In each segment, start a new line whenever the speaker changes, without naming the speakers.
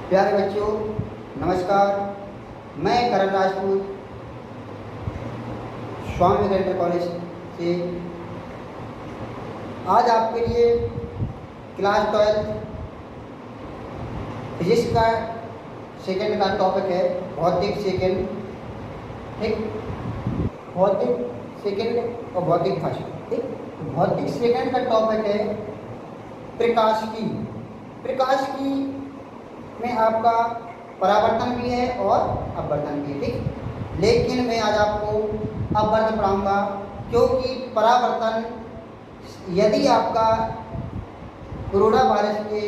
प्यारे बच्चों, नमस्कार। मैं करण राजपूत स्वामी विवेकानंद कॉलेज से आज आपके लिए क्लास 12 फिजिक्स का सेकंड का टॉपिक है भौतिक सेकंड। ठीक, भौतिक सेकंड और भौतिक फर्स्ट। ठीक, भौतिक सेकंड का टॉपिक है प्रकाश की में आपका परावर्तन भी है और अपवर्तन भी है। ठीक, लेकिन मैं आज आपको अपवर्तन पढ़ाऊंगा, क्योंकि परावर्तन यदि आपका कोरोना वायरस के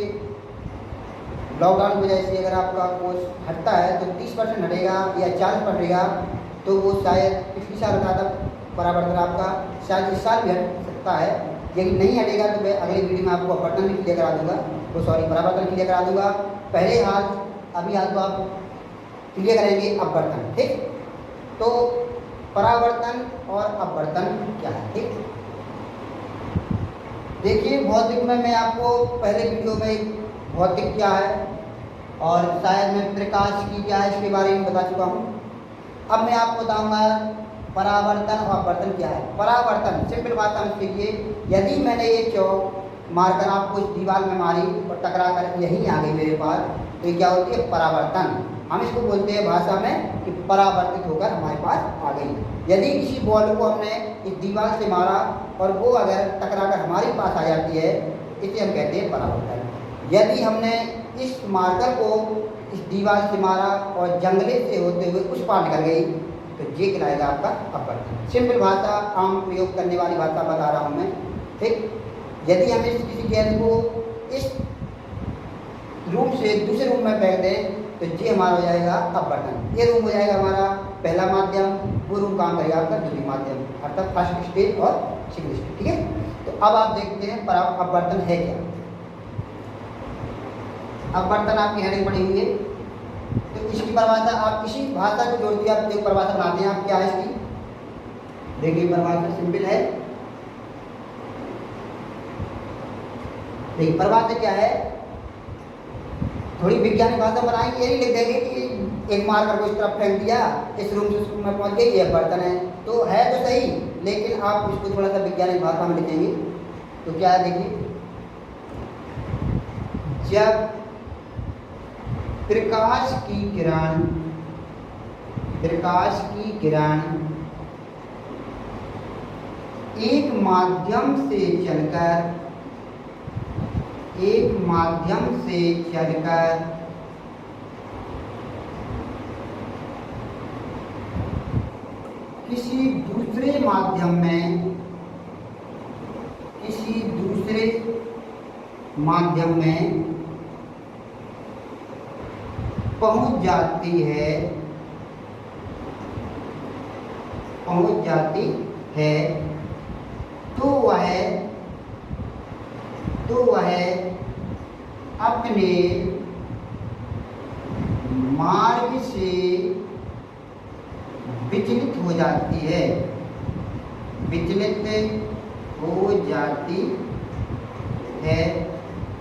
लॉकडाउन की वजह से अगर आपका कोर्स हटता है तो 30% हटेगा या 40% हटेगा, तो वो शायद पिछले साल का था परावर्तन आपका शायद इस साल भी हट सकता है। यदि नहीं हटेगा तो मैं अगली वीडियो में आपको अपवर्तन भी क्लियर करा दूंगा, परावर्तन क्लियर करा दूंगा। पहले अभी आज तो आप क्लियर करेंगे अपवर्तन। ठीक, तो परावर्तन और अपवर्तन क्या है। ठीक, देखिए भौतिक में मैं आपको पहले वीडियो में भौतिक क्या है और शायद मैं प्रकाश की क्या है इसके बारे में बता चुका हूँ। अब मैं आपको बताऊंगा परावर्तन और अपवर्तन क्या है। परावर्तन सिंपल बात समझ लीजिए, यदि मैंने ये चौक मारकर आपको इस दीवार में मारी और टकरा कर यहीं आ गई मेरे पास, तो ये क्या होती है परावर्तन। हम इसको बोलते हैं भाषा में कि परावर्तित होकर हमारे पास आ गई। यदि किसी बॉल को हमने इस दीवार से मारा और वो अगर टकरा कर हमारे पास आ जाती है, इसे हम कहते हैं परावर्तन। यदि हमने इस मार्कर को इस दीवार से मारा और जंगले से होते हुए उस पार निकल गई, तो ये कहलाएगा आपका अपवर्तन। सिंपल भाषा, आम प्रयोग करने वाली भाषा बता रहा हूँ मैं। ठीक, यदि हम इस किसी गेंद को इस रूम से दूसरे रूम में फेंक दें तो ये हमारा हो जाएगा अपवर्तन। ये रूम हो जाएगा हमारा पहला माध्यम, वो रूम काम करेगा आपका द्वितीय माध्यम, अर्थात फर्स्ट स्टेज और सेकंड स्टेज। ठीक है, तो अब आप देखते हैं अपवर्तन है क्या। अपवर्तन आपकी हेडिंग पड़ी हुई है, तो इसकी परिभाषा आप इसी भाषा को जोड़ दिया आप एक परिभाषा बनाते हैं। आप क्या है इसकी, देखिए परिभाषा सिंपल है। देखिए परिभाषा क्या है, थोड़ी वैज्ञानिक भाषा बनाएंगे, ये नहीं लिख देंगे कि एक मार्कर को इस तरफ फेंक दिया, इस रूम से उस रूम में पहुंच गए, ये अपवर्तन है। तो है तो सही, लेकिन आप इसको थोड़ा सा वैज्ञानिक भाषा में लिखेंगे तो क्या है, देखिए जब प्रकाश की किरण एक माध्यम से चलकर किसी दूसरे माध्यम में पहुंच जाती है तो वह अपने मार्ग से विचलित हो जाती है।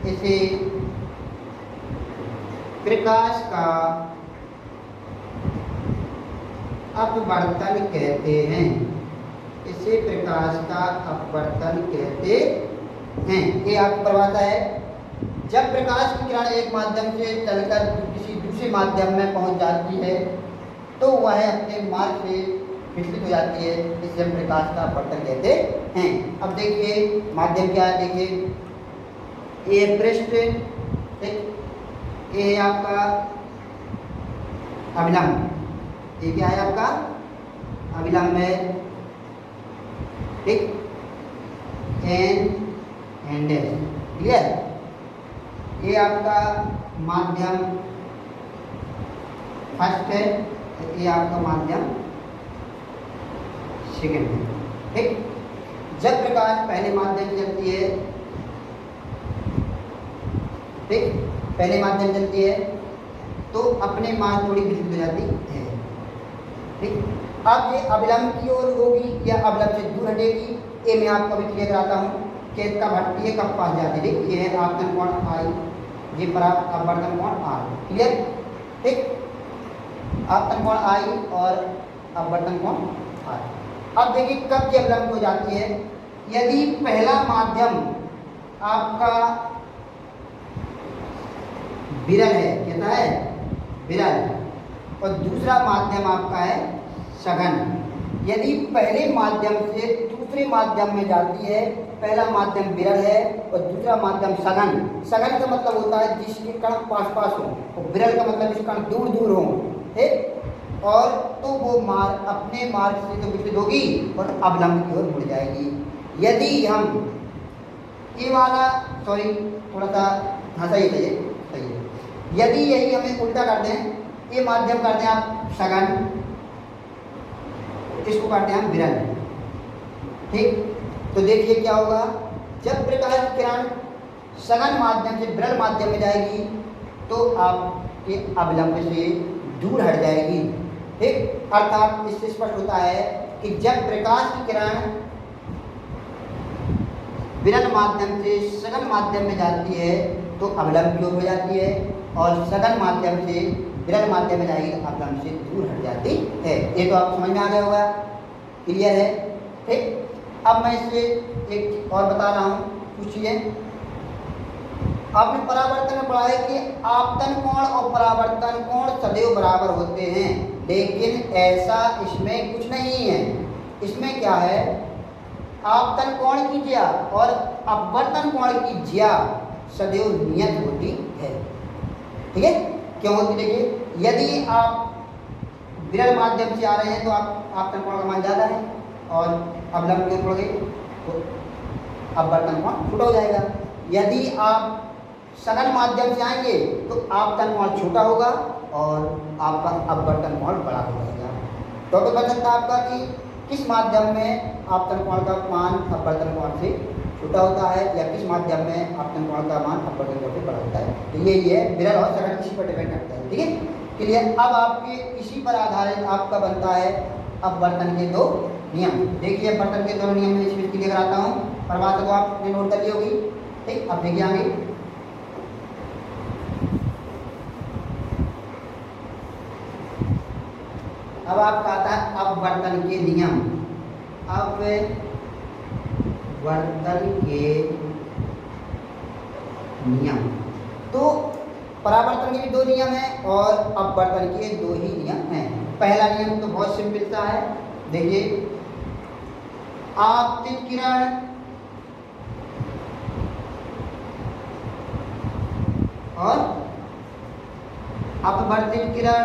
इसे प्रकाश का अपवर्तन कहते हैं। ये आपकी परिभाषा है। जब प्रकाश की किरण एक माध्यम से चलकर किसी दूसरे माध्यम में पहुंच जाती है तो वह अपने मार्ग से विचलित हो जाती है, इसे हम प्रकाश का अपवर्तन कहते हैं। अब देखिए माध्यम क्या है, देखिए ये पृष्ठ, ये है आपका अभिलंब, ये क्या है आपका अभिलंब है। ठीक, एंड क्लियर। ये आपका माध्यम फर्स्ट है, ये आपका माध्यम सेकंड है। ठीक, जब प्रकाश पहले माध्यम चलती है, ठीक, पहले माध्यम चलती है तो अपने मार्ग थोड़ी विचलित हो जाती है। ठीक, अब ये अविलंब की ओर होगी या अविलंब से दूर हटेगी, ये मैं आपको अभी क्लियर कराता हूँ कि कब हटती है कब पास जाती है। ये है आपतन कोण आई, ये अपवर्तन कोण आर। क्लियर? ठीक, आपतन कोण आई और अपवर्तन कोण आर। अब देखिए कब ये अवलंब हो जाती है, यदि पहला माध्यम आपका विरल है, कहता है विरल, और दूसरा माध्यम आपका है सघन। यदि पहले माध्यम से दूसरे माध्यम में जाती है, पहला माध्यम विरल है और दूसरा माध्यम सघन। सघन का मतलब होता है जिसके कण पास पास हो, और विरल का मतलब जिसके कण दूर दूर हो। ठीक, और तो वो मार्ग अपने मार्ग से तो विचलित होगी और अवलंब की ओर मुड़ जाएगी। यदि हम ये वाला, सॉरी थोड़ा सा हाँ सही है, सही है। यदि यही हमें उल्टा कर दें, ये माध्यम कर दें आप सघन, इसको करते हैं हम विरल। ठीक, तो देखिए क्या होगा, जब प्रकाश की किरण सघन माध्यम से विरल माध्यम में जाएगी तो आपके अवलंब से दूर हट जाएगी। ठीक, अर्थात इससे स्पष्ट होता है कि जब प्रकाश की किरण विरल माध्यम से सघन माध्यम में जाती है तो अवलंब की ओर हो जाती है, और सघन माध्यम से विरल माध्यम में जाएगी तो अवलंब से दूर हट जाती है। ये तो आप समझ में आ गया होगा। क्लियर है? ठीक, अब मैं इसे एक और बता रहा हूँ, पूछिए। आपने परावर्तन में पढ़ा है कि आपतन कोण और परावर्तन कोण सदैव बराबर होते हैं, लेकिन ऐसा इसमें कुछ नहीं है। इसमें क्या है, आपतन कोण की ज्या और अपवर्तन कोण की ज्या सदैव नियत होती है। ठीक है, क्यों होती? देखिए, यदि आप विरल माध्यम से आ रहे हैं तो आपतन कोण का मान ज़्यादा है और अवलंब की ओर मुड़ गई तो अपवर्तन कोण छोटा हो जाएगा। यदि आप सघन माध्यम से आएंगे तो आपतन कोण छोटा होगा और आपका अपवर्तन कोण बड़ा हो जाएगा। तो अगर बन सकता है आपका कि किस माध्यम में आपतन कोण का मान अपवर्तन कोण से छोटा होता है, या किस माध्यम में आपतन कोण का मान अपवर्तन कोण से बड़ा होता है। तो यही है, विरल और सघन इसी पर डिपेंड करता है। ठीक है, क्लियर? अब आपके इसी पर आधारित आपका बनता है अपवर्तन के दो नियम। देखिए अपवर्तन के दो नियम में इसमें क्लियर कराता हूँ, परिभाषा को आपने नोट कर ली होगी। ठीक, अब देखिए आगे, अब आपका आता है अपवर्तन के नियम। अपवर्तन के नियम, तो परावर्तन के भी दो नियम हैं और अपवर्तन के दो ही नियम हैं। पहला नियम तो बहुत सिंपल सा है, देखिए, आपतित किरण और अपवर्तित किरण,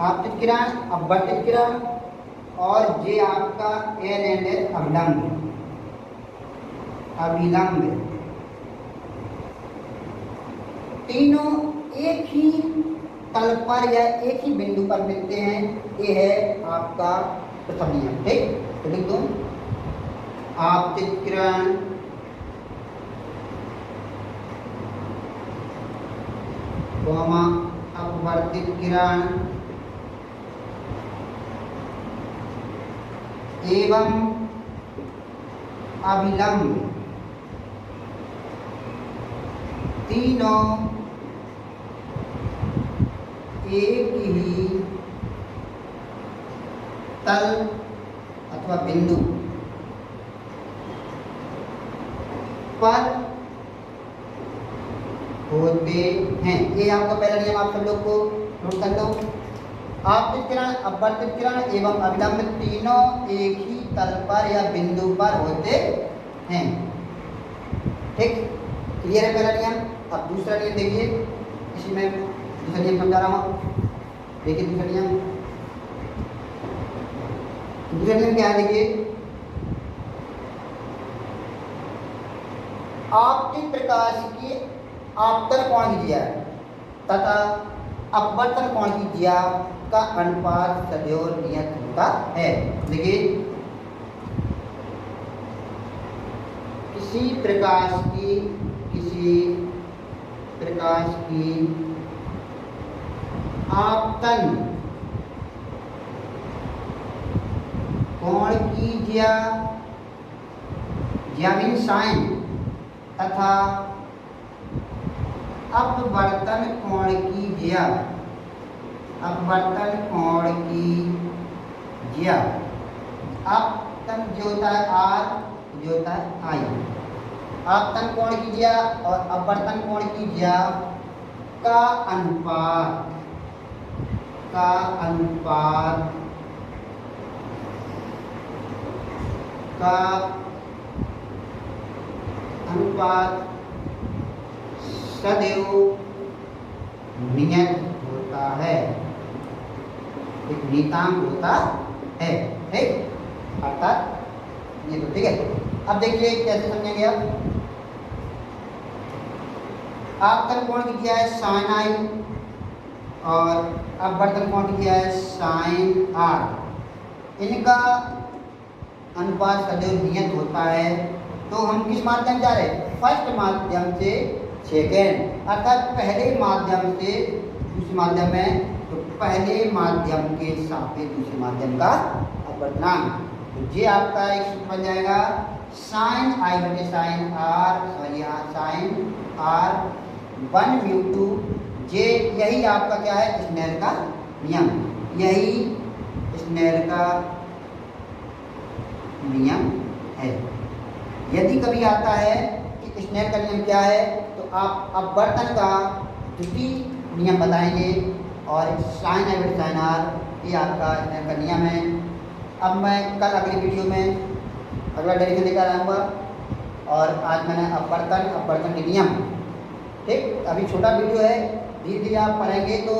आपतित किरण, अपवर्तित किरण, और ये आपका एल एंड एल अवलंब, अभिलंब, तीनों एक ही तल पर या एक ही बिंदु पर मिलते हैं। ये है आपका प्रथम नियम। ठीक, तो लिख दो, आपतित किरण अपवर्तित किरण एवं अभिलंब तीनों एक ही तल अथवा बिंदु पर होते हैं। ये आपका पहला नियम, आप सब लोग को नोट कर लो। आपतित किरण, अपवर्तित किरण एवं अभिलंब तीनों एक ही तल पर या बिंदु पर होते हैं। ठीक, क्लियर है पहला नियम। अब दूसरा नियम देखिए, इसी में दूसरा नियम समझा रहा हूँ। देखिए दूसरा नियम, दूसरा नियम क्या है, देखिए, आपतित प्रकाश की आपतन कोण की ज्या तथा अपवर्तन कोण की ज्या का अनुपात सदैव नियत होता है। देखिए, किसी प्रकाश की आपतन कोण की ज्या ज्या मीन साइन तथा अपवर्तन कोण की ज्या, अपवर्तन कोण की ज्या, अपवर्तन जो होता है आर, जो होता है आई, अपवर्तन कोण की ज्या और अपवर्तन कोण की ज्या का अनुपात, का अनुपात, का अनुपात सदैव नियत होता है, एक नियतांक होता है, ठीक। अर्थात ये तो ठीक है। अब देखिए कैसे समझेंगे आपतन कोण की क्या है साइन आई और अपवर्तन कोण की क्या है साइन आर, इनका अनुपात सदैव नियत होता है। तो हम किस माध्यम जा रहे हैं, फर्स्ट माध्यम से सेकेंड, अर्थात पहले माध्यम से दूसरे माध्यम में, तो पहले माध्यम के सापेक्ष दूसरे माध्यम का अपवर्तनांक, तो ये आपका एक सूत्र बन जाएगा साइन आई बटे साइन आर, सॉरी यहाँ साइन आर 1 म्यू टू जे, यही आपका क्या है स्नेल का नियम, यही स्नेल का नियम है। यदि कभी आता है कि स्नेल का नियम क्या है, तो आप अपवर्तन का द्वितीय नियम बताएंगे और साइन आई बटे साइन आर ये आपका स्नेल का नियम है। अब मैं कल अगली वीडियो में अगला डेरिवेशन लेकर आऊँगा और आज मैंने अपवर्तन के नियम, ठीक। अभी छोटा वीडियो है, धीरे धीरे आप पढ़ेंगे तो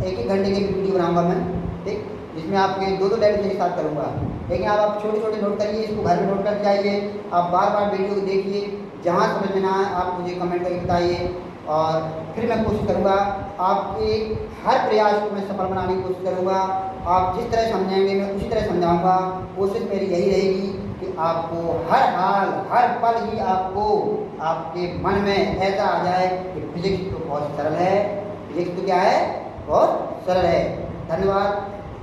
एक एक घंटे की वीडियो बनाऊंगा मैं, ठीक, जिसमें आपके दो डेरिवेशन के साथ करूँगा। लेकिन आप छोटे छोटे नोट करिए, इसको घर में नोट करके जाइए, आप बार बार वीडियो देखिए, जहाँ समझ में ना आए आप मुझे कमेंट करके बताइए और फिर मैं कोशिश करूँगा आपके हर प्रयास को मैं सफल बनाने की कोशिश करूँगा। आप जिस तरह समझाएंगे मैं उसी तरह समझाऊँगा। कोशिश मेरी यही रहेगी कि आपको हर हाल हर पल ही आपको आपके मन में ऐसा आ जाए कि फिजिक्स तो बहुत सरल है, फिजिक्स तो क्या है बहुत सरल है। धन्यवाद।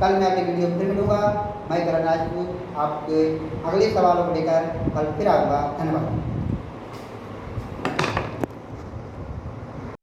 कल मैं अगली वीडियो फिर मिलूँगा। मैं करण राजपूत आपके अगले सवालों को लेकर कल फिर आऊँगा। धन्यवाद।